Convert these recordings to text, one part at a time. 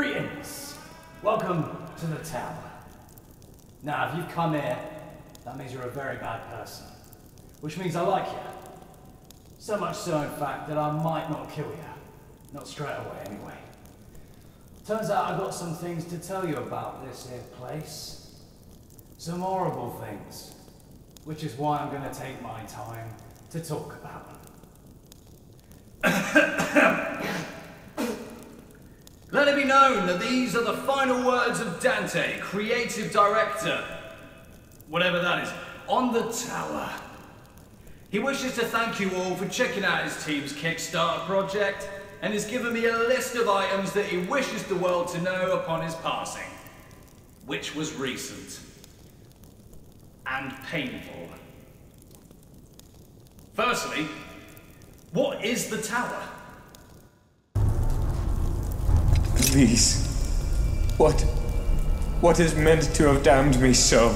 Greetings! Welcome to the tower. Now, if you've come here, that means you're a very bad person. Which means I like you. So much so, in fact, that I might not kill you. Not straight away, anyway. Turns out I've got some things to tell you about this here place. Some horrible things. Which is why I'm going to take my time to talk about them. Let it be known that these are the final words of Dante, creative director, whatever that is, on the tower. He wishes to thank you all for checking out his team's Kickstarter project, and has given me a list of items that he wishes the world to know upon his passing, which was recent and painful. Firstly, what is the tower? Please. What is meant to have damned me so?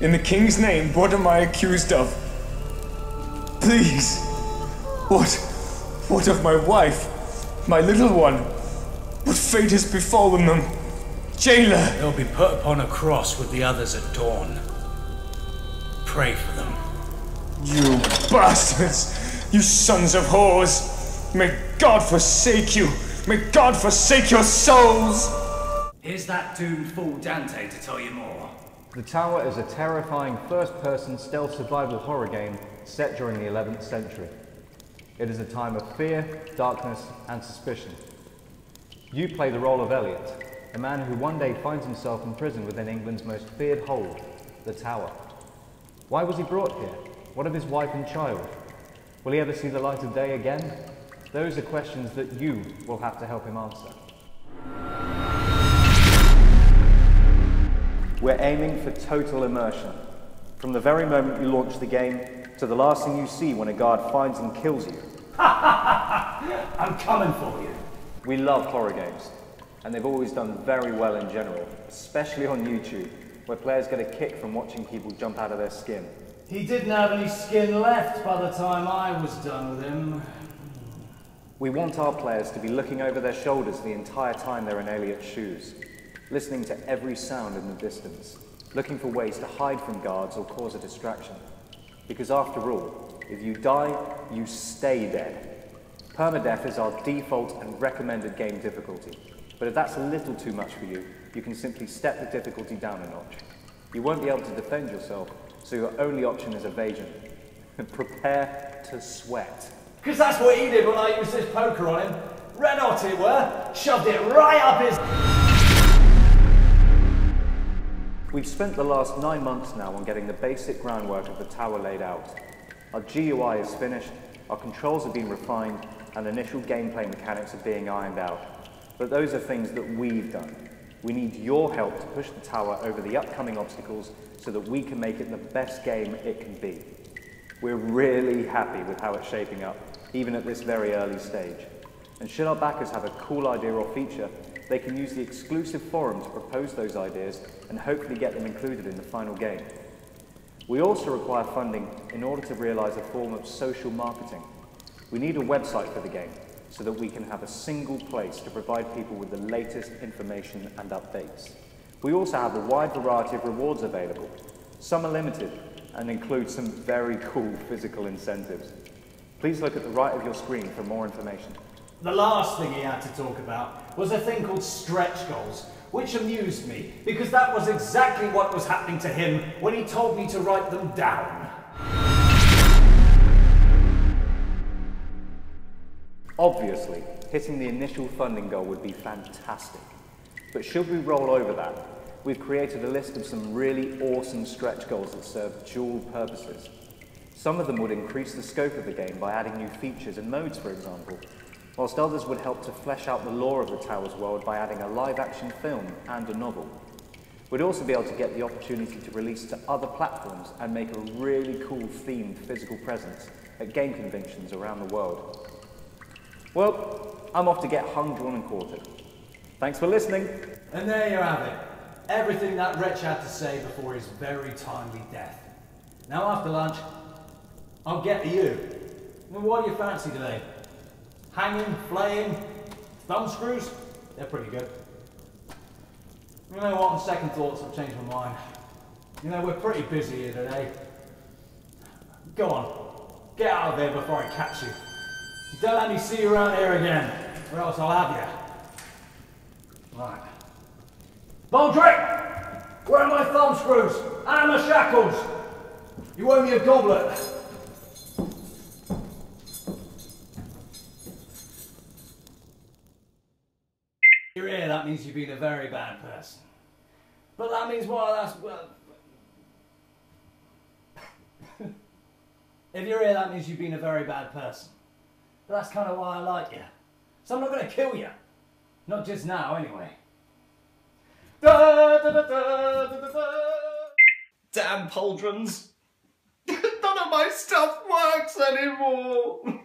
In the king's name, what am I accused of? Please. What of my wife? My little one? What fate has befallen them? Jailer! They'll be put upon a cross with the others at dawn. Pray for them. You bastards! You sons of whores! May God forsake you! May God forsake your souls! Here's that doomed fool Dante to tell you more. The Tower is a terrifying first-person stealth survival horror game set during the 11th century. It is a time of fear, darkness, and suspicion. You play the role of Elliot, a man who one day finds himself imprisoned within England's most feared hold, the Tower. Why was he brought here? What of his wife and child? Will he ever see the light of day again? Those are questions that you will have to help him answer. We're aiming for total immersion. From the very moment you launch the game, to the last thing you see when a guard finds and kills you. I'm coming for you. We love horror games, and they've always done very well in general, especially on YouTube, where players get a kick from watching people jump out of their skin. He didn't have any skin left by the time I was done with him. We want our players to be looking over their shoulders the entire time they're in Elliot's shoes, listening to every sound in the distance, looking for ways to hide from guards or cause a distraction. Because after all, if you die, you stay dead. Permadeath is our default and recommended game difficulty, but if that's a little too much for you, you can simply step the difficulty down a notch. You won't be able to defend yourself, so your only option is evasion. Prepare to sweat. Because that's what he did when I used this poker on him. Red hot it were, shoved it right up his... We've spent the last 9 months now on getting the basic groundwork of the tower laid out. Our GUI is finished, our controls have been refined, and initial gameplay mechanics are being ironed out. But those are things that we've done. We need your help to push the tower over the upcoming obstacles so that we can make it the best game it can be. We're really happy with how it's shaping up, even at this very early stage. And should our backers have a cool idea or feature, they can use the exclusive forum to propose those ideas and hopefully get them included in the final game. We also require funding in order to realize a form of social marketing. We need a website for the game so that we can have a single place to provide people with the latest information and updates. We also have a wide variety of rewards available. Some are limited and include some very cool physical incentives. Please look at the right of your screen for more information. The last thing he had to talk about was a thing called stretch goals, which amused me, because that was exactly what was happening to him when he told me to write them down. Obviously, hitting the initial funding goal would be fantastic. But should we roll over that, we've created a list of some really awesome stretch goals that serve dual purposes. Some of them would increase the scope of the game by adding new features and modes, for example, whilst others would help to flesh out the lore of the tower's world by adding a live-action film and a novel. We'd also be able to get the opportunity to release to other platforms and make a really cool themed physical presence at game conventions around the world. Well, I'm off to get hung, drawn and quartered. Thanks for listening. And there you have it. Everything that wretch had to say before his very timely death. Now after lunch, I'll get to you. What do you fancy today? Hanging, flaying, thumb screws? They're pretty good. You know what, on second thoughts, I've changed my mind. You know, we're pretty busy here today. Go on, get out of there before I catch you. Don't let me see you around here again, or else I'll have you. Right. Baldrick! Where are my thumb screws? And my shackles? You owe me a goblet. You're here, that means you've been a very bad person. But that means, well, that's, well... If you're here, that means you've been a very bad person. But that's kind of why I like you. So I'm not going to kill you. Not just now, anyway. Damn pauldrons. None of my stuff works anymore.